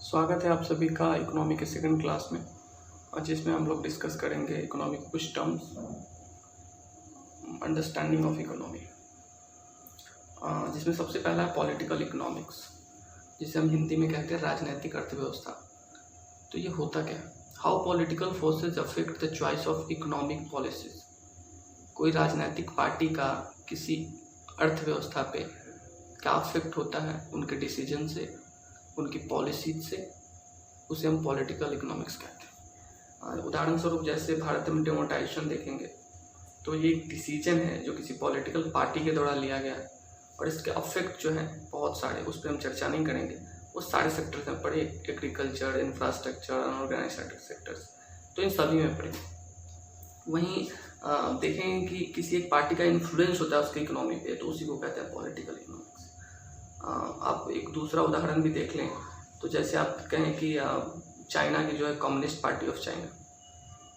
स्वागत है आप सभी का इकोनॉमी के सेकंड क्लास में, और जिसमें हम लोग डिस्कस करेंगे इकोनॉमिक कुछ टर्म्स, अंडरस्टैंडिंग ऑफ इकोनॉमी। जिसमें सबसे पहला है पॉलिटिकल इकोनॉमिक्स, जिसे हम हिंदी में कहते हैं राजनीतिक अर्थव्यवस्था। तो ये होता क्या है? How political forces affect the choice of economic policies. कोई राजनीतिक पार्टी का किसी अर्थव्यवस्था पे क्या अफेक्ट होता है उनके डिसीजन से, उनकी पॉलिसीज से, उसे हम पॉलिटिकल इकोनॉमिक्स कहते हैं। उदाहरण स्वरूप जैसे भारत में डिमोनेटाइजेशन देखेंगे तो ये एक डिसीजन है जो किसी पॉलिटिकल पार्टी के द्वारा लिया गया है, और इसके अफेक्ट जो हैं बहुत सारे, उस पर हम चर्चा नहीं करेंगे। वो सारे सेक्टर्स में पढ़े, एग्रीकल्चर, इंफ्रास्ट्रक्चर, अनऑर्गेनाइज्ड सेक्टर्स, तो इन सभी में पढ़े। वहीं देखेंगे कि किसी एक पार्टी का इन्फ्लुएंस होता है उसकी इकोनॉमी पे, तो उसी को कहते हैं पॉलिटिकल इकोनॉमिक्स। आप एक दूसरा उदाहरण भी देख लें तो जैसे आप कहें कि चाइना की जो है कम्युनिस्ट पार्टी ऑफ चाइना,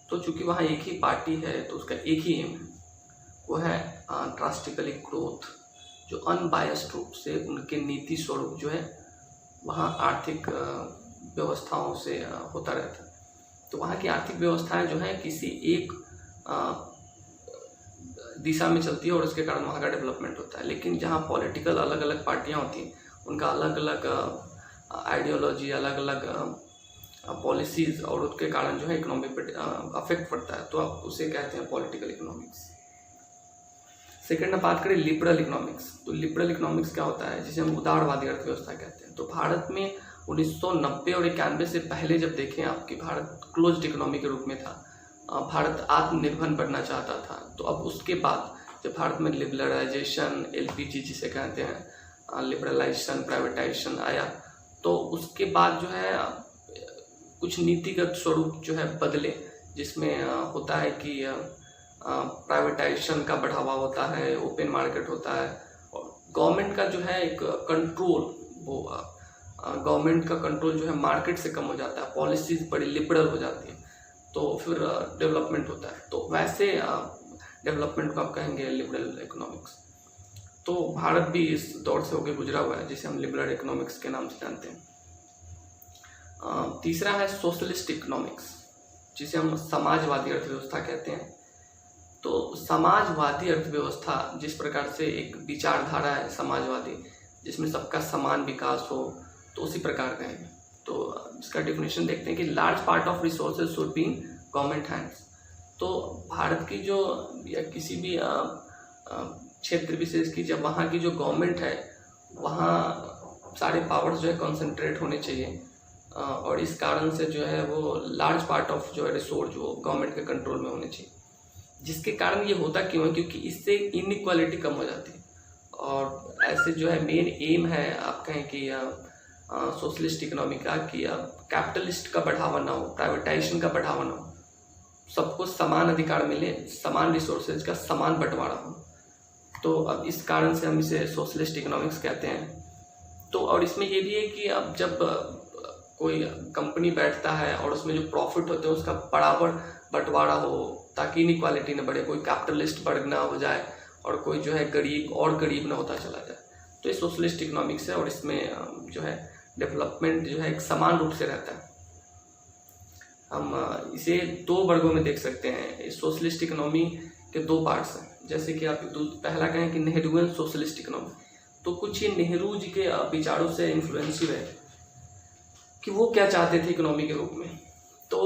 तो चूंकि वहाँ एक ही पार्टी है तो उसका एक ही एम है, वो है ड्रास्टिकली ग्रोथ, जो अनबायस्ड रूप से उनके नीति स्वरूप जो है वहाँ आर्थिक व्यवस्थाओं से होता रहता है। तो वहाँ की आर्थिक व्यवस्थाएं जो है किसी एक दिशा में चलती है और उसके कारण वहाँ का डेवलपमेंट होता है। लेकिन जहाँ पॉलिटिकल अलग अलग पार्टियाँ होती हैं, उनका अलग अलग आइडियोलॉजी, अलग अलग पॉलिसीज़, और उसके कारण जो है इकोनॉमी पर अफेक्ट पड़ता है, तो आप उसे कहते हैं पॉलिटिकल इकोनॉमिक्स। सेकेंड बात करें लिबरल इकोनॉमिक्स। तो लिबरल इकोनॉमिक्स क्या होता है, जिसे हम उदारवादी अर्थव्यवस्था कहते हैं। तो भारत में 1990 और 91 से पहले जब देखें आप कि भारत क्लोज्ड इकोनॉमी के रूप में था, भारत आत्मनिर्भर बनना चाहता था, तो अब उसके बाद जब भारत में लिबरलाइजेशन, एलपीजी जिसे कहते हैं, लिबरलाइजेशन, प्राइवेटाइजेशन आया, तो उसके बाद जो है कुछ नीतिगत स्वरूप जो है बदले, जिसमें होता है कि प्राइवेटाइजेशन का बढ़ावा होता है, ओपन मार्केट होता है, और गवर्नमेंट का जो है एक कंट्रोल, वो गवर्नमेंट का कंट्रोल जो है मार्केट से कम हो जाता है, पॉलिसीज बड़ी लिबरल हो जाती है, तो फिर डेवलपमेंट होता है। तो वैसे डेवलपमेंट को आप कहेंगे लिबरल इकोनॉमिक्स। तो भारत भी इस दौर से होकर गुजरा हुआ है, जिसे हम लिबरल इकोनॉमिक्स के नाम से जानते हैं। तीसरा है सोशलिस्ट इकोनॉमिक्स, जिसे हम समाजवादी अर्थव्यवस्था कहते हैं। तो समाजवादी अर्थव्यवस्था जिस प्रकार से एक विचारधारा है समाजवादी, जिसमें सबका समान विकास हो, तो उसी प्रकार का है। तो इसका डेफिनेशन देखते हैं कि large part of resources should be in government hands. तो भारत की जो या किसी भी क्षेत्र विशेष की, जब वहाँ की जो गवर्नमेंट है, वहाँ सारे पावर्स जो है कॉन्सेंट्रेट होने चाहिए, और इस कारण से जो है वो लार्ज पार्ट ऑफ जो है रिसोर्स जो गवर्नमेंट के कंट्रोल में होने चाहिए। जिसके कारण ये होता क्यों है, क्योंकि इससे इनइक्वालिटी कम हो जाती है, और ऐसे जो है मेन एम है आप कहें कि सोशलिस्ट इकोनॉमी का, कि कैपिटलिस्ट का बढ़ावा ना हो, प्राइवेटाइजेशन का बढ़ावा ना हो, सबको समान अधिकार मिले, समान रिसोर्सेज का समान बंटवारा हो। तो अब इस कारण से हम इसे सोशलिस्ट इकोनॉमिक्स कहते हैं। तो और इसमें ये भी है कि अब जब कोई कंपनी बैठता है और उसमें जो प्रॉफिट होते हैं उसका बराबर बंटवारा हो, ताकि इनइक्वालिटी न बढ़े, कोई कैपिटलिस्ट वर्ग ना हो जाए और कोई जो है गरीब और गरीब ना होता चला जाए। तो ये सोशलिस्ट इकोनॉमिक्स है, और इसमें जो है डेवलपमेंट जो है एक समान रूप से रहता है। हम इसे दो वर्गों में देख सकते हैं। इस सोशलिस्ट इकोनॉमी के दो पार्ट्स हैं। जैसे कि आप पहला कहें कि नेहरूवियन सोशलिस्ट इकोनॉमी, तो कुछ ये नेहरू जी के विचारों से इन्फ्लुएंसिव है कि वो क्या चाहते थे इकोनॉमी के रूप में। तो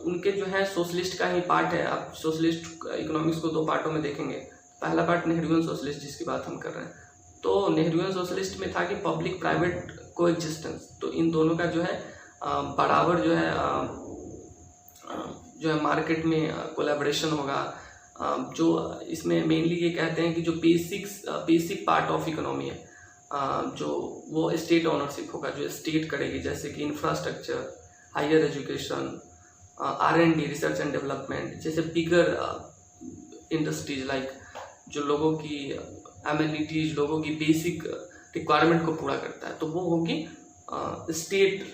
उनके जो है सोशलिस्ट का ही पार्ट है। आप सोशलिस्ट इकोनॉमिक्स को दो पार्टों में देखेंगे। पहला पार्ट नेहरूवियन सोशलिस्ट, जिसकी बात हम कर रहे हैं। तो नेहरूवियन सोशलिस्ट में था कि पब्लिक प्राइवेट को एग्जिस्टेंस, तो इन दोनों का जो है बराबर जो है मार्केट में कोलैबोरेशन होगा। जो इसमें मेनली ये कहते हैं कि जो बेसिक पार्ट ऑफ इकोनॉमी है, जो वो स्टेट ओनरशिप होगा, जो स्टेट करेगी, जैसे कि infrastructure, higher education, R&D, research and development, जैसे बिगर इंडस्ट्रीज लाइक, जो लोगों की एमिनिटीज, लोगों की बेसिक रिक्वायरमेंट को पूरा करता है, तो वो होगी स्टेट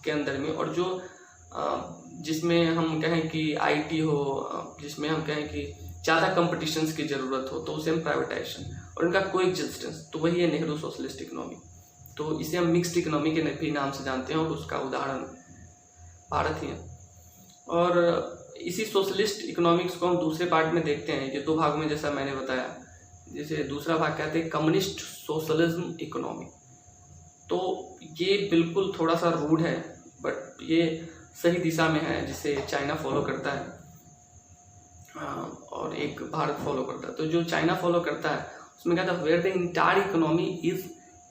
के अंदर में। और जो जिसमें हम कहें कि IT हो, जिसमें हम कहें कि ज़्यादा कंपटीशंस की ज़रूरत हो, तो उसे हम प्राइवेटाइजेशन, और इनका कोएग्जिस्टेंस, तो वही है नेहरू सोशलिस्ट इकोनॉमी। तो इसे हम मिक्स्ड इकोनॉमी के भी नाम से जानते हैं और उसका उदाहरण भारत ही है। और इसी सोशलिस्ट इकोनॉमिक्स को हम दूसरे पार्ट में देखते हैं, ये 2 भाग में जैसा मैंने बताया। जैसे दूसरा भाग कहते हैं कम्युनिस्ट सोशलिज्म इकोनॉमी। तो ये बिल्कुल थोड़ा सा रूड है, बट ये सही दिशा में है, जिसे चाइना फॉलो करता है और एक भारत फॉलो करता है। तो जो चाइना फॉलो करता है उसमें कहता है where the entire economy is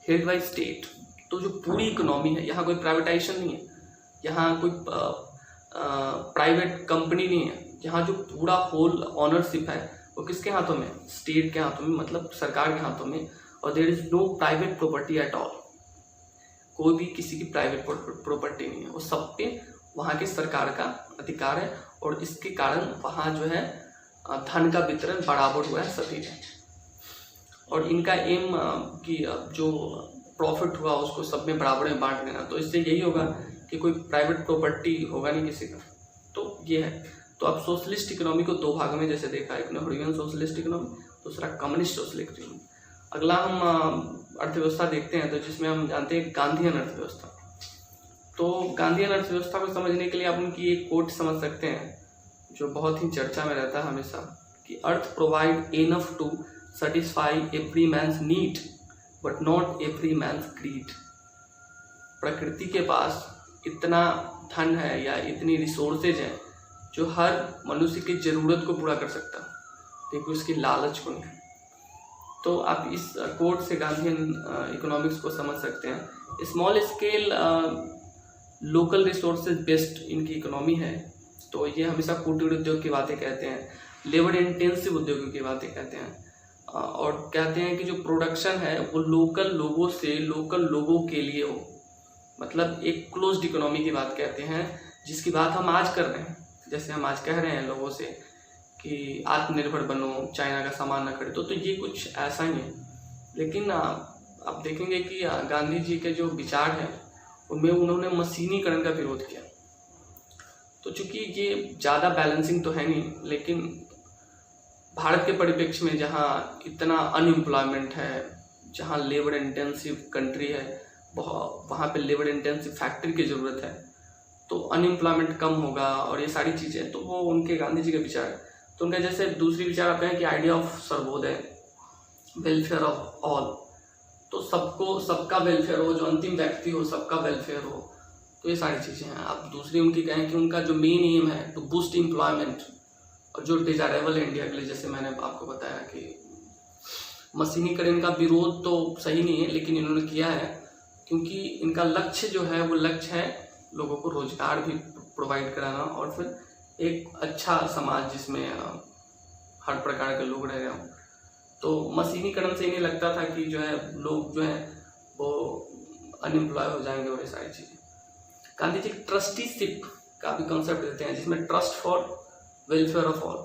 held by state. तो जो पूरी इकोनॉमी है, यहाँ कोई प्राइवेटाइजेशन नहीं है, यहाँ कोई प्राइवेट कंपनी नहीं है, यहाँ जो पूरा होल ऑनरशिप है वो किसके हाथों में, स्टेट के हाथों में, मतलब सरकार के हाथों में। और there is no private property at all, कोई भी किसी की प्राइवेट प्रॉपर्टी नहीं है, वो सब पे वहाँ की सरकार का अधिकार है। और इसके कारण वहाँ जो है धन का वितरण बराबर हुआ है सभी में। और इनका एम कि जो प्रॉफिट हुआ उसको सब में बराबर में बांट देना। तो इससे यही होगा कि कोई प्राइवेट प्रॉपर्टी होगा नहीं किसी का। तो ये है। तो अब सोशलिस्ट इकोनॉमी को 2 भाग में जैसे देखा, एक नेहरूवियन सोशलिस्ट इकोनॉमी, दूसरा कम्युनिस्ट सोशलिस्ट इकोनॉमी। अगला हम अर्थव्यवस्था देखते हैं, तो जिसमें हम जानते हैं गांधीयन अर्थव्यवस्था। तो गांधीयन अर्थव्यवस्था को समझने के लिए आप उनकी एक कोट समझ सकते हैं जो बहुत ही चर्चा में रहता है हमेशा, कि earth provide enough to satisfy every man's need but not every man's greed. प्रकृति के पास इतना धन है या इतनी रिसोर्सेज हैं जो हर मनुष्य की ज़रूरत को पूरा कर सकता है, लेकिन उसकी लालच को नहीं। तो आप इस कोट से गांधीयन इकोनॉमिक्स को समझ सकते हैं। Small scale local resources based इनकी इकोनॉमी है। तो ये हमेशा कुटीर उद्योग की बातें कहते हैं, लेबर इंटेंसिव उद्योगों की बातें कहते हैं, और कहते हैं कि जो प्रोडक्शन है वो लोकल लोगों से लोकल लोगों के लिए हो। मतलब एक क्लोज्ड इकोनॉमी की बात कहते हैं, जिसकी बात हम आज कर रहे हैं। जैसे हम आज कह रहे हैं लोगों से कि आत्मनिर्भर बनो, चाइना का सामान न खरीदो, तो ये कुछ ऐसा ही है। लेकिन आप देखेंगे कि गांधी जी के जो विचार हैं उनमें उन्होंने मशीनीकरण का विरोध किया। तो चूंकि ये ज़्यादा बैलेंसिंग तो है नहीं, लेकिन भारत के परिप्रेक्ष्य में जहाँ इतना अनएम्प्लॉयमेंट है, जहाँ लेबर इंटेंसिव कंट्री है, वहाँ पे लेबर इंटेंसिव फैक्ट्री की ज़रूरत है, तो अनएम्प्लॉयमेंट कम होगा और ये सारी चीज़ें। तो वो उनके गांधी जी के विचार है। तो उनका जैसे दूसरी विचार आप कहें कि idea of Sarvodaya, welfare of all, तो सबको सबका वेलफेयर हो, जो अंतिम व्यक्ति हो सबका वेलफेयर हो। तो ये सारी चीज़ें हैं। आप दूसरी उनकी कहें कि उनका जो मेन एम है टू बूस्ट एम्प्लॉयमेंट, और जो डिजायरेबल है इंडिया के लिए, जैसे मैंने आपको बताया कि मशीनीकरण का विरोध तो सही नहीं है, लेकिन इन्होंने किया है क्योंकि इनका लक्ष्य जो है वो लक्ष्य है लोगों को रोजगार भी प्रोवाइड कराना और फिर एक अच्छा समाज जिसमें हर प्रकार के लोग रह रहे हों। तो मशीनीकरण से इन्हें लगता था कि जो है लोग जो है वो अनएम्प्लॉय हो जाएंगे और ये सारी चीज़ें। गांधी जी ट्रस्टीशिप का भी कॉन्सेप्ट देते हैं, जिसमें trust for welfare of all,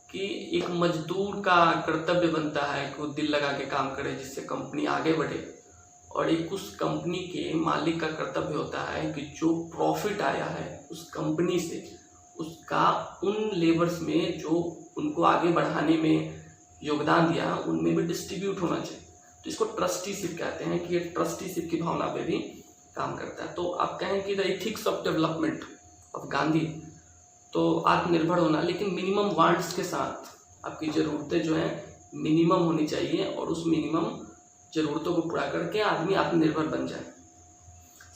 कि एक मजदूर का कर्तव्य बनता है कि वो दिल लगा के काम करे जिससे कंपनी आगे बढ़े, और एक उस कंपनी के मालिक का कर्तव्य होता है कि जो प्रॉफिट आया है उस कंपनी से उसका उन लेबर्स में जो उनको आगे बढ़ाने में योगदान दिया उनमें भी डिस्ट्रीब्यूट होना चाहिए। तो इसको ट्रस्टीशिप कहते हैं कि ये ट्रस्टीशिप की भावना पे भी काम करता है। तो आप कहें कि the ethics of development of Gandhi, तो आत्मनिर्भर होना, लेकिन मिनिमम वांट्स के साथ आपकी ज़रूरतें जो हैं मिनिमम होनी चाहिए, और उस मिनिमम ज़रूरतों को पूरा करके आदमी आत्मनिर्भर बन जाए।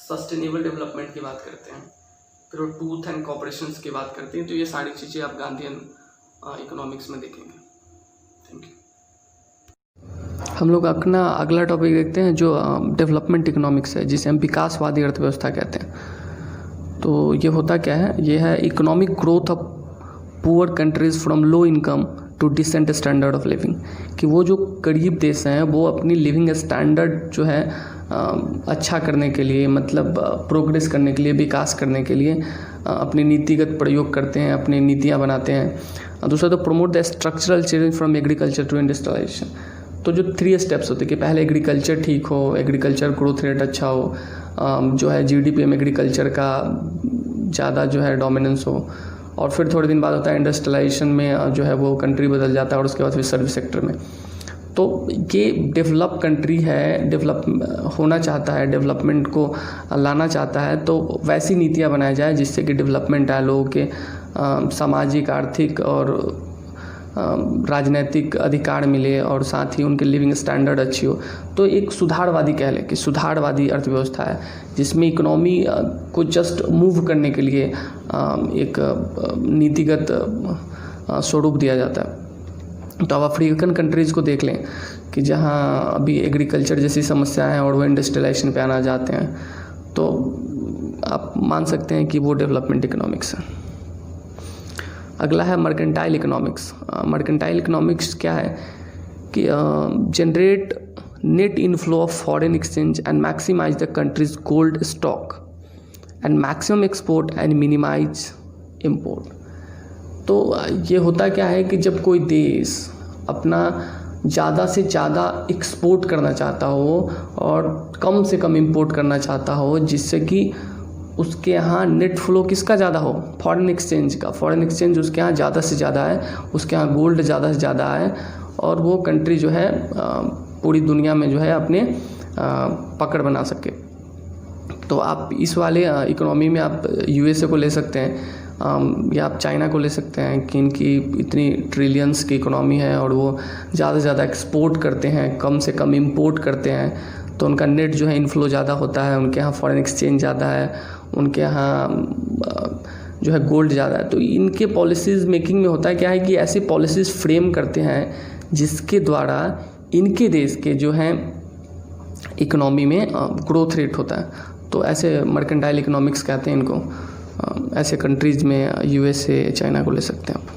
सस्टेनेबल डेवलपमेंट की बात करते हैं, फिर वो ट्रूथ एंड कोऑपरेशंस की बात करते हैं। तो ये सारी चीज़ें आप गांधीयन इकोनॉमिक्स में देखेंगे। Thank you. हम लोग अपना अगला टॉपिक देखते हैं जो डेवलपमेंट इकोनॉमिक्स है, जिसे हम विकासवादी अर्थव्यवस्था कहते हैं। तो ये होता क्या है, ये है economic growth of poor countries from low income to decent standard of living, कि वो जो गरीब देश हैं वो अपनी लिविंग स्टैंडर्ड जो है अच्छा करने के लिए, मतलब प्रोग्रेस करने के लिए, विकास करने के लिए अपनी नीतिगत प्रयोग करते हैं, अपनी नीतियाँ बनाते हैं। दूसरा तो promote the structural change from agriculture to industrialisation. तो जो 3 स्टेप्स होते हैं कि पहले एग्रीकल्चर ठीक हो, एग्रीकल्चर ग्रोथ रेट अच्छा हो, जो है जीडीपी में एग्रीकल्चर का ज़्यादा जो है डोमिनेंस हो, और फिर थोड़े दिन बाद होता है इंडस्ट्रियलाइजेशन में जो है वो कंट्री बदल जाता है, और उसके बाद फिर सर्विस सेक्टर में। तो ये डेवलप कंट्री है, डेवलप होना चाहता है, डेवलपमेंट को लाना चाहता है, तो वैसी नीतियाँ बनाई जाए जिससे कि डेवलपमेंट आए, लोगों के सामाजिक, आर्थिक और राजनीतिक अधिकार मिले और साथ ही उनके लिविंग स्टैंडर्ड अच्छी हो। तो एक सुधारवादी कह लें कि सुधारवादी अर्थव्यवस्था है जिसमें इकोनॉमी को जस्ट मूव करने के लिए एक नीतिगत स्वरूप दिया जाता है। तो अब अफ्रीकन कंट्रीज़ को देख लें कि जहाँ अभी एग्रीकल्चर जैसी समस्याएं हैं और वो इंडस्ट्रियलाइजेशन पे आना जाते हैं, तो आप मान सकते हैं कि वो डेवलपमेंट इकोनॉमिक्स है। अगला है मर्केंटाइल इकोनॉमिक्स। मर्केंटाइल इकोनॉमिक्स क्या है कि generate net inflow of foreign exchange and maximise the country's gold stock and maximum export and minimise import. तो ये होता क्या है कि जब कोई देश अपना ज़्यादा से ज़्यादा एक्सपोर्ट करना चाहता हो और कम से कम इंपोर्ट करना चाहता हो, जिससे कि उसके यहाँ नेट फ्लो किसका ज़्यादा हो, फॉरेन एक्सचेंज का। फॉरेन एक्सचेंज उसके यहाँ ज़्यादा से ज़्यादा है, उसके यहाँ गोल्ड ज़्यादा से ज़्यादा है और वो कंट्री जो है पूरी दुनिया में जो है अपने पकड़ बना सके। तो आप इस वाले इकोनॉमी में आप यूएसए को ले सकते हैं या आप चाइना को ले सकते हैं कि इनकी इतनी ट्रिलियंस की इकोनॉमी है और वो ज़्यादा से ज़्यादा एक्सपोर्ट करते हैं, कम से कम इंपोर्ट करते हैं, तो उनका नेट जो है इनफ्लो ज़्यादा होता है, उनके यहाँ फॉरेन एक्सचेंज ज़्यादा है, उनके यहाँ जो है गोल्ड ज़्यादा है। तो इनके पॉलिसीज़ मेकिंग में होता है क्या है कि ऐसी पॉलिसीज़ फ्रेम करते हैं जिसके द्वारा इनके देश के जो हैं इकोनॉमी में ग्रोथ रेट होता है। तो ऐसे मर्केंटाइल इकोनॉमिक्स कहते हैं इनको। ऐसे कंट्रीज़ में यूएसए, चाइना को ले सकते हैं आप।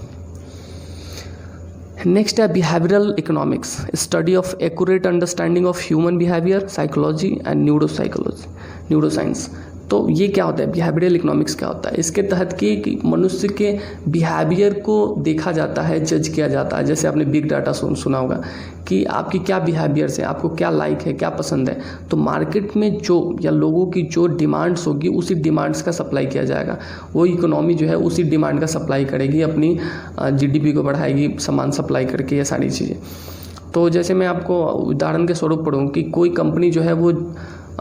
नेक्स्ट है behavioural economics, study of accurate understanding of human behaviour, psychology and neuroscience. तो ये क्या होता है, बिहेवियरल इकोनॉमिक्स क्या होता है? इसके तहत कि मनुष्य के बिहेवियर को देखा जाता है, जज किया जाता है। जैसे आपने बिग डाटा सुना होगा कि आपकी क्या बिहेवियर्स है, आपको क्या लाइक है, क्या पसंद है, तो मार्केट में जो या लोगों की जो डिमांड्स होगी उसी डिमांड्स का सप्लाई किया जाएगा। वो इकोनॉमी जो है उसी डिमांड का सप्लाई करेगी, अपनी जीडीपी को बढ़ाएगी सामान सप्लाई करके, ये सारी चीज़ें। तो जैसे मैं आपको उदाहरण के स्वरूप पढ़ूँ कि कोई कंपनी जो है वो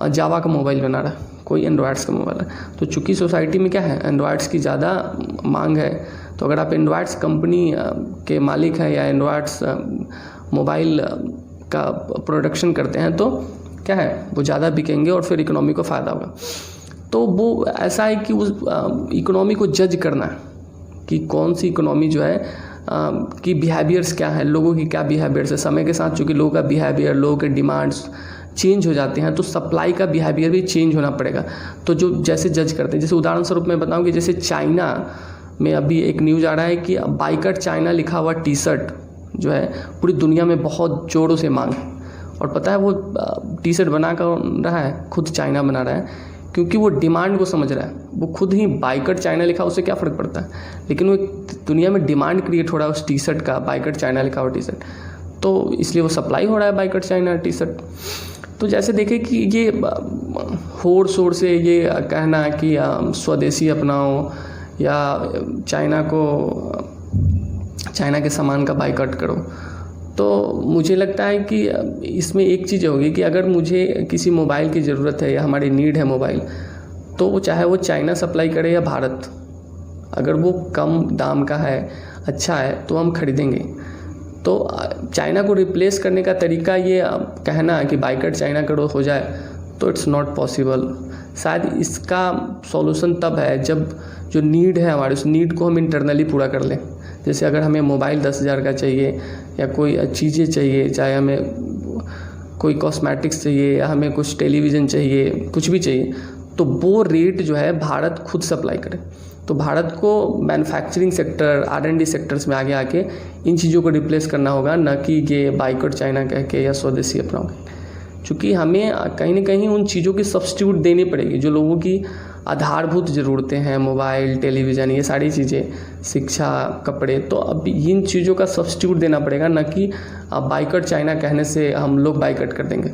जावा का मोबाइल बना रहा है, कोई एंड्रॉयड्स का मोबाइल है, तो चूँकि सोसाइटी में क्या है, एंड्रॉयड्स की ज़्यादा मांग है, तो अगर आप एंड्रॉयड्स कंपनी के मालिक हैं या एंड्रॉयड्स मोबाइल का प्रोडक्शन करते हैं, तो क्या है, वो ज़्यादा बिकेंगे और फिर इकोनॉमी को फ़ायदा होगा। तो वो ऐसा है कि उस इकोनॉमी को जज करना है कि कौन सी इकोनॉमी जो है कि बिहेवियर्स क्या है, लोगों की क्या बिहेवियर्स है। समय के साथ चूँकि लोगों का बिहेवियर, लोगों के डिमांड्स चेंज हो जाते हैं, तो सप्लाई का बिहेवियर भी चेंज होना पड़ेगा। तो जो जैसे जज करते हैं, जैसे उदाहरण स्वरूप मैं बताऊं कि जैसे चाइना में अभी एक न्यूज़ आ रहा है कि बाइकट चाइना लिखा हुआ टी शर्ट जो है पूरी दुनिया में बहुत जोरों से मांग है। और पता है वो टी शर्ट बना कर रहा है, खुद चाइना बना रहा है, क्योंकि वो डिमांड को समझ रहा है। वो खुद ही बाइकट चाइना लिखा, उससे क्या फ़र्क पड़ता है, लेकिन वो दुनिया में डिमांड क्रिएट हो रहा है उस टी शर्ट का, बाइकट चाइना लिखा हुआ टी शर्ट, तो इसलिए वो सप्लाई हो रहा है बाइकट चाइना टी शर्ट। तो जैसे देखें कि ये होड़ शोर से ये कहना है कि स्वदेशी अपनाओ या चाइना के सामान का बाइकआउट करो, तो मुझे लगता है कि इसमें एक चीज़ होगी कि अगर मुझे किसी मोबाइल की ज़रूरत है या हमारी नीड है मोबाइल, तो वो चाहे वो चाइना सप्लाई करे या भारत, अगर वो कम दाम का है, अच्छा है, तो हम खरीदेंगे। तो चाइना को रिप्लेस करने का तरीका ये कहना कि बाइकट चाइना करो हो जाए, तो इट्स नॉट पॉसिबल। शायद इसका सॉल्यूशन तब है जब जो नीड है हमारे, उस नीड को हम इंटरनली पूरा कर लें। जैसे अगर हमें मोबाइल 10,000 का चाहिए या कोई चीज़ें चाहिए, चाहे हमें कोई कॉस्मेटिक्स चाहिए या हमें कुछ टेलीविज़न चाहिए, कुछ भी चाहिए, तो वो रेट जो है भारत खुद सप्लाई करे। तो भारत को मैन्युफैक्चरिंग सेक्टर, R&D सेक्टर्स में आगे आके इन चीज़ों को रिप्लेस करना होगा, न कि ये बाइकआउट चाइना कह के या स्वदेशी अपनाओगे। क्योंकि हमें कहीं ना कहीं उन चीज़ों की सब्स्टिट्यूट देनी पड़ेगी जो लोगों की आधारभूत ज़रूरतें हैं, मोबाइल, टेलीविज़न, ये सारी चीज़ें, शिक्षा, कपड़े। तो अब इन चीज़ों का सब्स्टिट्यूट देना पड़ेगा, न कि बाइकआउट चाइना कहने से हम लोग बाइकआउट कर देंगे।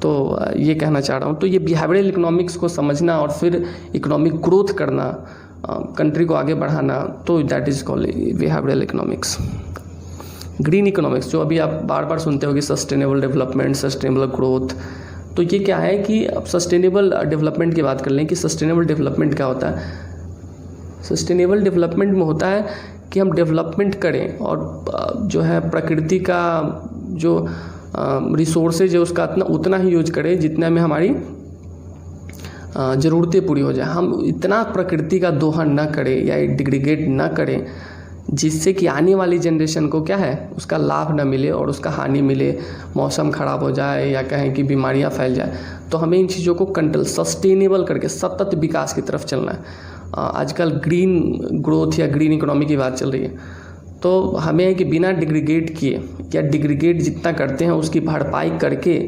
तो ये कहना चाह रहा हूँ। तो ये बिहेवियरल इकोनॉमिक्स को समझना और फिर इकोनॉमिक ग्रोथ करना, कंट्री को आगे बढ़ाना, तो that is called behavioural economics. Green economics जो अभी आप बार बार सुनते होगे, सस्टेनेबल डेवलपमेंट, सस्टेनेबल ग्रोथ, तो ये क्या है कि अब सस्टेनेबल डेवलपमेंट की बात कर लें कि सस्टेनेबल डेवलपमेंट क्या होता है। सस्टेनेबल डेवलपमेंट में होता है कि हम डेवलपमेंट करें और जो है प्रकृति का जो रिसोर्सेज है उसका उतना ही यूज करें जितना में हमारी ज़रूरतें पूरी हो जाए। हम इतना प्रकृति का दोहन न करें या डिग्रेडेट न करें जिससे कि आने वाली जनरेशन को क्या है उसका लाभ न मिले और उसका हानि मिले, मौसम ख़राब हो जाए या कहें कि बीमारियां फैल जाए। तो हमें इन चीज़ों को कंट्रोल सस्टेनेबल करके सतत विकास की तरफ चलना है। आजकल ग्रीन ग्रोथ या ग्रीन इकोनॉमी की बात चल रही है, तो हमें है कि बिना डिग्रेडेट किए या डिग्रेडेट जितना करते हैं उसकी भरपाई करके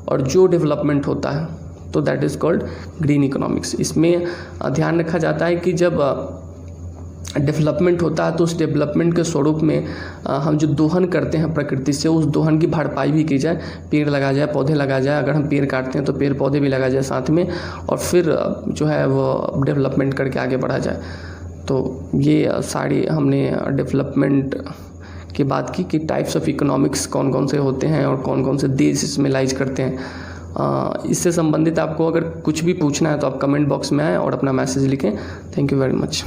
और जो डेवलपमेंट होता है तो that is called green economics. इसमें ध्यान रखा जाता है कि जब डेवलपमेंट होता है तो उस डेवलपमेंट के स्वरूप में हम जो दोहन करते हैं प्रकृति से, उस दोहन की भरपाई भी की जाए, पेड़ लगा जाए, पौधे लगा जाए। अगर हम पेड़ काटते हैं तो पेड़ पौधे भी लगा जाए साथ में, और फिर जो है वो डेवलपमेंट करके आगे बढ़ा जाए। तो ये सारी हमने डेवलपमेंट की बात की कि टाइप्स ऑफ इकोनॉमिक्स कौन कौन से होते हैं और कौन कौन से देश इसमें लाइज करते हैं। इससे संबंधित आपको अगर कुछ भी पूछना है तो आप कमेंट बॉक्स में आएँ और अपना मैसेज लिखें। Thank you very much.